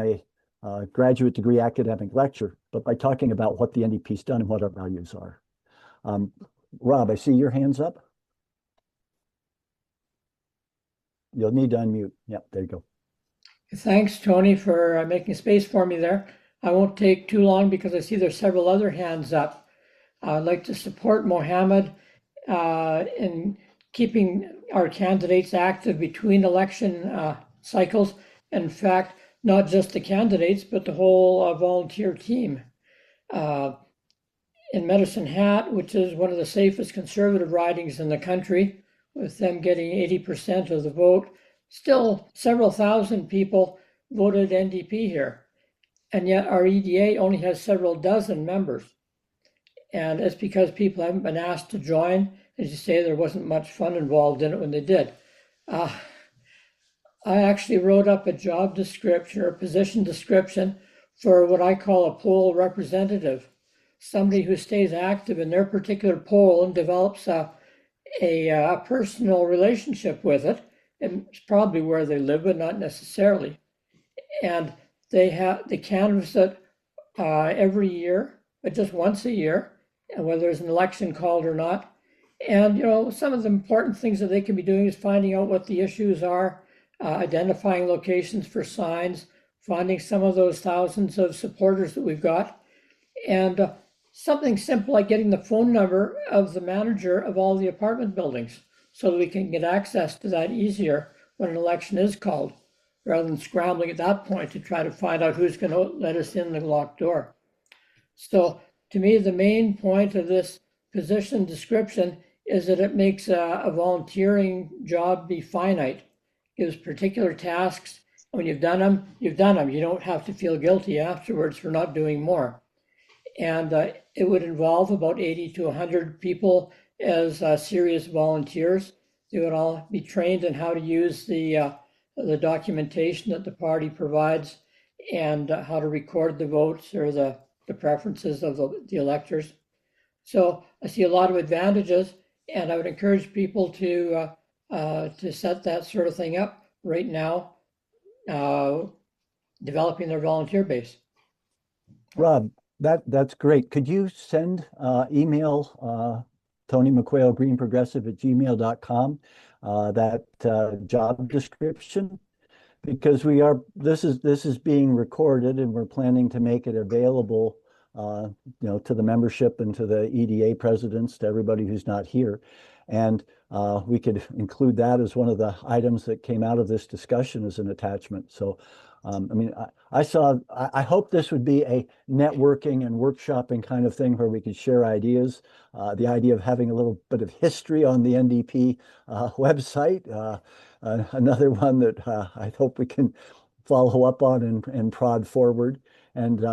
a graduate degree academic lecture, but by talking about what the NDP's done and what our values are. Rob, I see your hands up. You'll need to unmute. Yep, there you go. Thanks, Tony, for making space for me there. I won't take too long because I see there's several other hands up. I'd like to support Mohammed in keeping our candidates active between election cycles. In fact, not just the candidates, but the whole volunteer team. In Medicine Hat, which is one of the safest conservative ridings in the country, with them getting 80% of the vote, still several thousand people voted NDP here. And yet our EDA only has several dozen members. And it's because people haven't been asked to join. As you say, there wasn't much fun involved in it when they did. I actually wrote up a job description or a position description for what I call a poll representative, somebody who stays active in their particular poll and develops a personal relationship with it. And it's probably where they live, but not necessarily. And they canvass it every year, but just once a year, and whether there's an election called or not. And some of the important things that they can be doing is finding out what the issues are, identifying locations for signs, finding some of those thousands of supporters that we've got, and something simple like getting the phone number of the manager of all the apartment buildings so that we can get access to that easier when an election is called, rather than scrambling at that point to try to find out who's going to let us in the locked door. So to me, the main point of this position description is that it makes a volunteering job be finite, gives particular tasks. When you've done them, you've done them. You don't have to feel guilty afterwards for not doing more. And it would involve about 80 to 100 people as serious volunteers. They would all be trained in how to use the documentation that the party provides and how to record the votes or the preferences of the electors. So I see a lot of advantages, and I would encourage people to set that sort of thing up right now. developing their volunteer base. Rob, that's great. Could you send email Tony McQuail, greenprogressive@gmail.com, that job description? Because this is being recorded and we're planning to make it available to the membership and to the EDA presidents, to everybody who's not here. And we could include that as one of the items that came out of this discussion as an attachment. So I mean, I hope this would be a networking and workshopping kind of thing where we could share ideas. The idea of having a little bit of history on the NDP website, another one that I hope we can follow up on and prod forward. And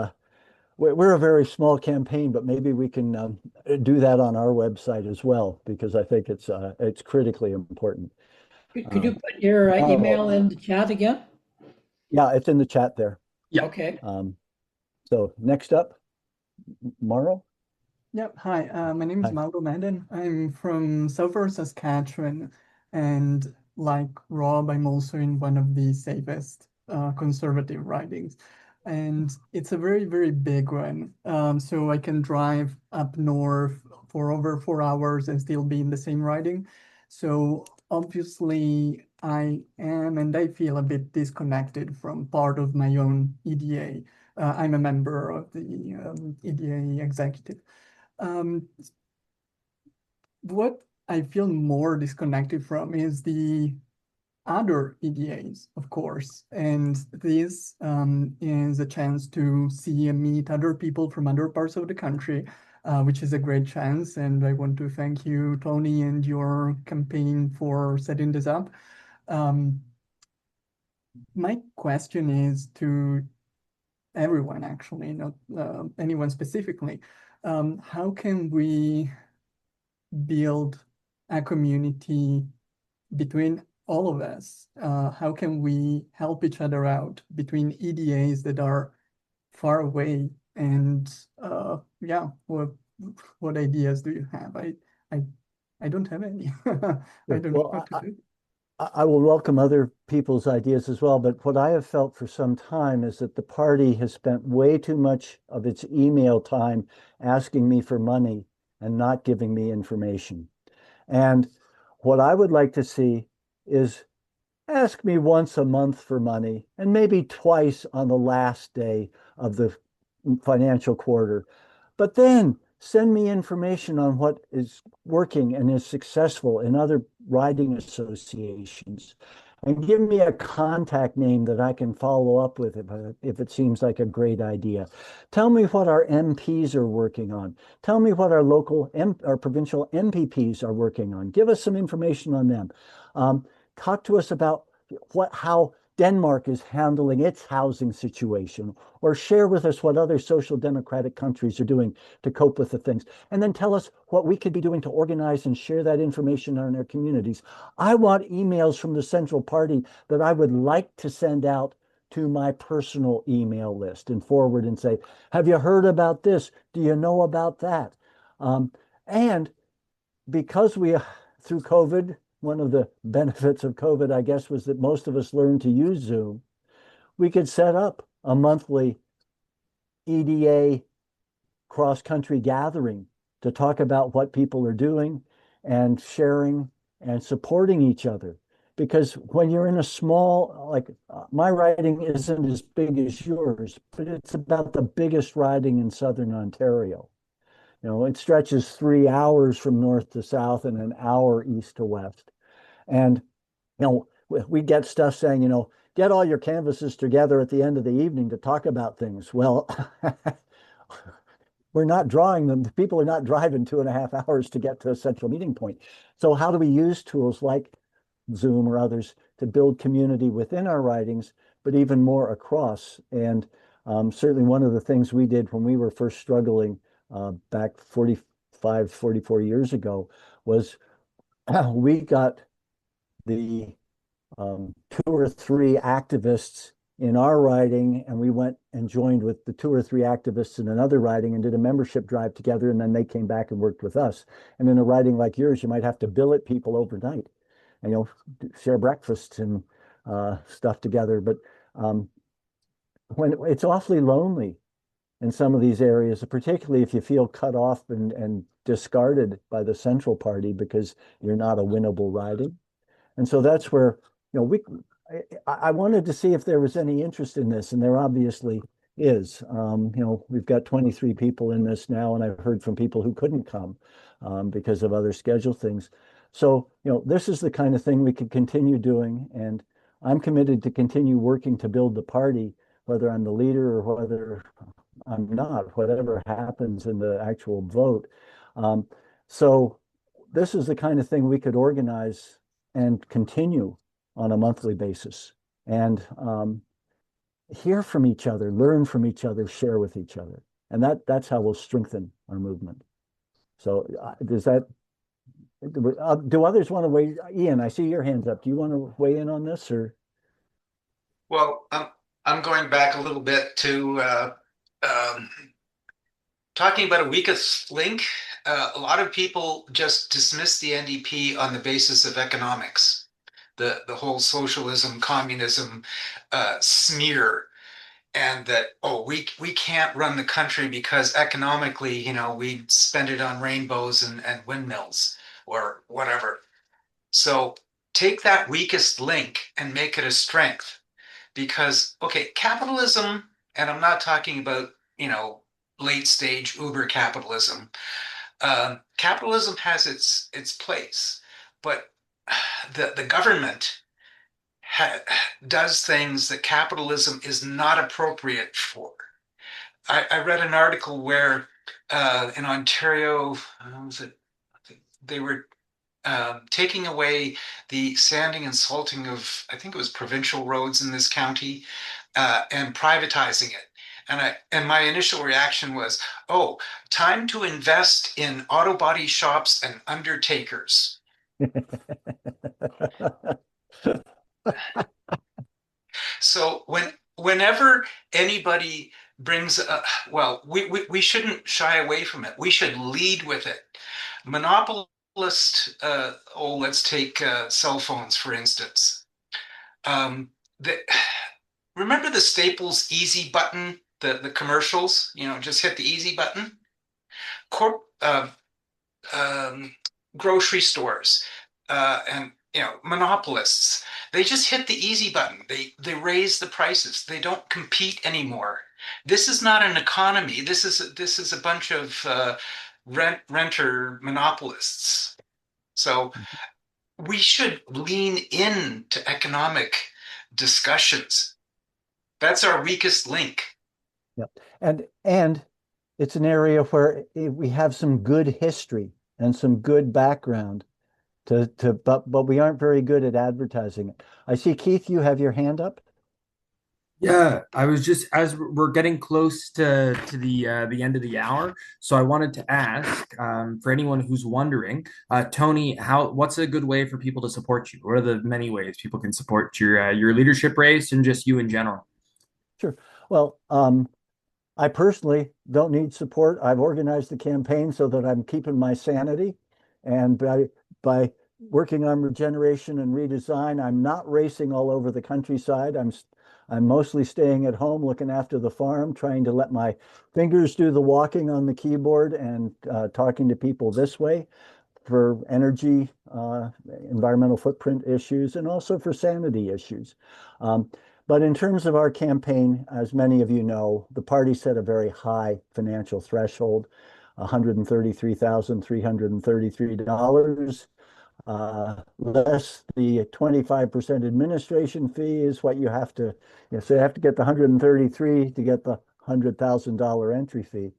we're a very small campaign, but maybe we can do that on our website as well, because I think it's critically important. Could you put your email in the chat again? Yeah, it's in the chat there. Yeah. Okay. So next up, Mauro. Yep. Hi, my name is Hi. Mauro Madden. I'm from Sulphur, Saskatchewan, and like Rob, I'm also in one of the safest conservative ridings, and it's a very, very big one. So I can drive up north for over 4 hours and still be in the same riding. So obviously, I am and I feel a bit disconnected from part of my own EDA. I'm a member of the EDA executive. What I feel more disconnected from is the other EDAs, of course, and this is a chance to see and meet other people from other parts of the country, which is a great chance. And I want to thank you, Tony, and your campaign for setting this up. My question is to everyone, actually, not anyone specifically. How can we build a community between all of us? How can we help each other out between EDAs that are far away? And yeah, what ideas do you have? I don't have any. I don't know what to do. I will welcome other people's ideas as well, but what I have felt for some time is that the party has spent way too much of its email time asking me for money and not giving me information. And what I would like to see is ask me once a month for money and maybe twice on the last day of the financial quarter. But then send me information on what is working and is successful in other riding associations, and give me a contact name that I can follow up with if it seems like a great idea. Tell me what our MPs are working on. Tell me what our local our provincial MPPs are working on. Give us some information on them. Talk to us about how Denmark is handling its housing situation, or share with us what other social democratic countries are doing to cope with the things. And then tell us what we could be doing to organize and share that information in our communities. I want emails from the Central Party that I would like to send out to my personal email list and forward and say, have you heard about this? Do you know about that? And because through COVID, one of the benefits of COVID, I guess, was that most of us learned to use Zoom. We could set up a monthly EDA cross-country gathering to talk about what people are doing and sharing and supporting each other. Because when you're in a small, like my riding isn't as big as yours, but it's about the biggest riding in Southern Ontario. It stretches 3 hours from north to south and an hour east to west. And, we get stuff saying, get all your canvases together at the end of the evening to talk about things. Well, we're not drawing them. People are not driving 2.5 hours to get to a central meeting point. So how do we use tools like Zoom or others to build community within our ridings, but even more across? And certainly one of the things we did when we were first struggling back 45, 44 years ago was we got the 2 or 3 activists in our riding, and we went and joined with the 2 or 3 activists in another riding and did a membership drive together, and then they came back and worked with us. And in a riding like yours, you might have to billet people overnight and share breakfast and stuff together. But when it's awfully lonely in some of these areas, particularly if you feel cut off and discarded by the central party because you're not a winnable riding. And so that's where, we I wanted to see if there was any interest in this, and there obviously is. We've got 23 people in this now, and I've heard from people who couldn't come because of other schedule things. So, this is the kind of thing we could continue doing, and I'm committed to continue working to build the party, whether I'm the leader or whether I'm not, whatever happens in the actual vote. So this is the kind of thing we could organize and continue on a monthly basis and hear from each other, learn from each other, share with each other. And that's how we'll strengthen our movement. So does that, do others want to weigh? Ian, I see your hands up. Do you want to weigh in on this or? Well, I'm going back a little bit to um, talking about a weakest link. A lot of people just dismiss the NDP on the basis of economics, the whole socialism, communism smear, and that, oh, we can't run the country because economically, we spend it on rainbows and windmills or whatever. So take that weakest link and make it a strength. Because, okay, capitalism, and I'm not talking about, late stage Uber capitalism. Capitalism has its place, but the government does things that capitalism is not appropriate for. I read an article where in Ontario, was it, they were taking away the sanding and salting of, I think it was provincial roads in this county, and privatizing it. And my initial reaction was, oh, time to invest in auto body shops and undertakers. So whenever anybody brings well, we shouldn't shy away from it. We should lead with it. Monopolist, let's take cell phones, for instance. The, remember the Staples easy button, the commercials, just hit the easy button? Corp, grocery stores and monopolists, they just hit the easy button. They raise the prices. They don't compete anymore. This is not an economy. This is a bunch of renter monopolists. So we should lean into economic discussions. That's our weakest link. Yeah. And it's an area where we have some good history and some good background but we aren't very good at advertising it. I see Keith, you have your hand up. Yeah, I was just as we're getting close to the end of the hour, so I wanted to ask for anyone who's wondering, Tony, what's a good way for people to support you? What are the many ways people can support your leadership race and just you in general? Sure. Well, I personally don't need support. I've organized the campaign so that I'm keeping my sanity. And by working on regeneration and redesign, I'm not racing all over the countryside. I'm mostly staying at home, looking after the farm, trying to let my fingers do the walking on the keyboard and talking to people this way for energy, environmental footprint issues, and also for sanity issues. But in terms of our campaign, as many of you know, the party set a very high financial threshold, $133,333. Less the 25% administration fee is what you have to, so you have to get the 133 to get the $100,000 entry fee.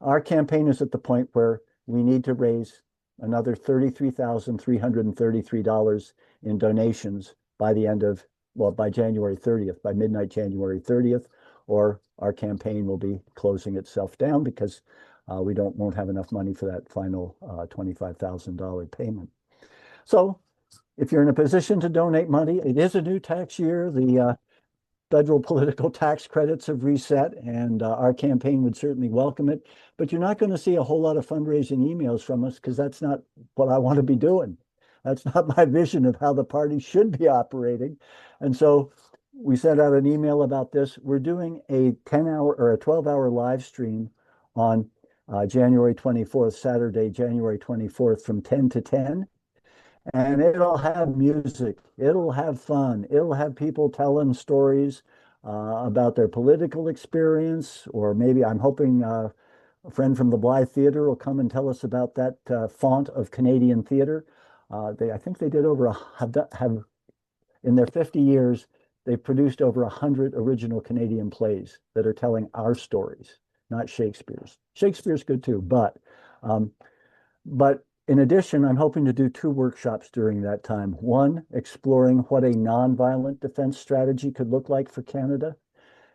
Our campaign is at the point where we need to raise another $33,333 in donations by the end of, by January 30th, by midnight January 30th, or our campaign will be closing itself down because we won't have enough money for that final $25,000 payment. So if you're in a position to donate money, it is a new tax year. The federal political tax credits have reset, and our campaign would certainly welcome it. But you're not going to see a whole lot of fundraising emails from us because that's not what I want to be doing. That's not my vision of how the party should be operating. And so we sent out an email about this. We're doing a 10-hour or a 12-hour live stream on January 24th, Saturday, January 24th from 10 to 10. And it'll have music, it'll have fun, it'll have people telling stories about their political experience, or maybe I'm hoping a friend from the Blythe Theater will come and tell us about that font of Canadian theater. I think they did have in their 50 years, they've produced over 100 original Canadian plays that are telling our stories, not Shakespeare's. Shakespeare's good too, um, but in addition, I'm hoping to do 2 workshops during that time. One, exploring what a nonviolent defense strategy could look like for Canada.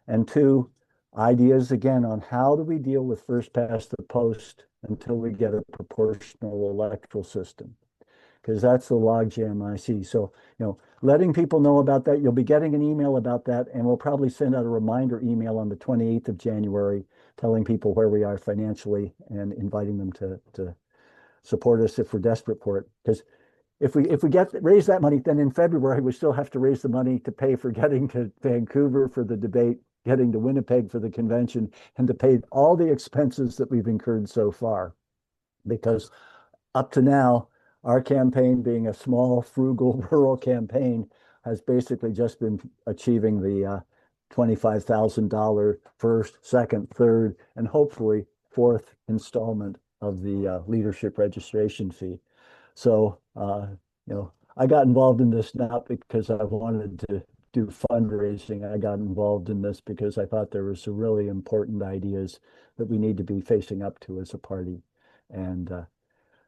And 2, ideas again on how do we deal with first past the post until we get a proportional electoral system. Because that's the logjam I see. So, letting people know about that. You'll be getting an email about that, and we'll probably send out a reminder email on the 28th of January, telling people where we are financially and inviting them to support us if we're desperate for it. Because if we raise that money, then in February we still have to raise the money to pay for getting to Vancouver for the debate, getting to Winnipeg for the convention, and to pay all the expenses that we've incurred so far. Because up to now, our campaign, being a small, frugal, rural campaign, has basically just been achieving the $25,000 first, second, third, and hopefully fourth installment of the leadership registration fee. So, I got involved in this not because I wanted to do fundraising. I got involved in this because I thought there were some really important ideas that we need to be facing up to as a party. And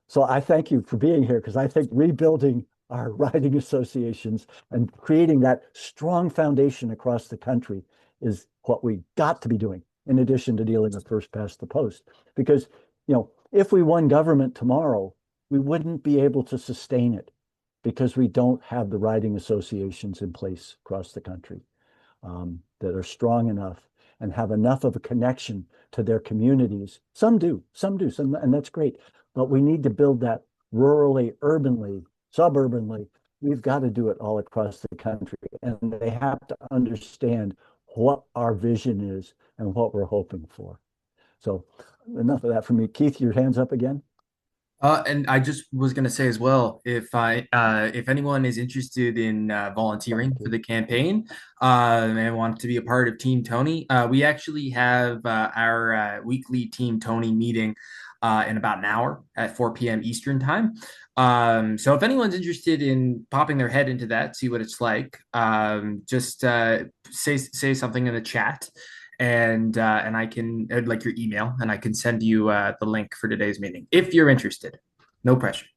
so I thank you for being here, because I think rebuilding our riding associations and creating that strong foundation across the country is what we got to be doing, in addition to dealing with first past the post. Because, if we won government tomorrow, we wouldn't be able to sustain it because we don't have the riding associations in place across the country that are strong enough and have enough of a connection to their communities. Some do, and that's great. But we need to build that rurally, urbanly, suburbanly. We've got to do it all across the country. And they have to understand what our vision is and what we're hoping for. So enough of that for me. Keith, your hand's up again. And I just was going to say as well, if anyone is interested in volunteering for the campaign and want to be a part of Team Tony, we actually have our weekly Team Tony meeting in about an hour at 4 p.m. Eastern time. So if anyone's interested in popping their head into that, see what it's like, just say something in the chat. And I can like your email, and I can send you the link for today's meeting if you're interested. No pressure.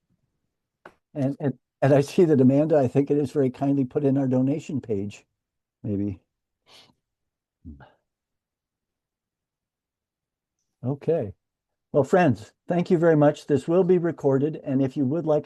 And I see that Amanda, I think it is, very kindly put in our donation page, maybe. Okay. Well, friends, thank you very much. This will be recorded, and if you would like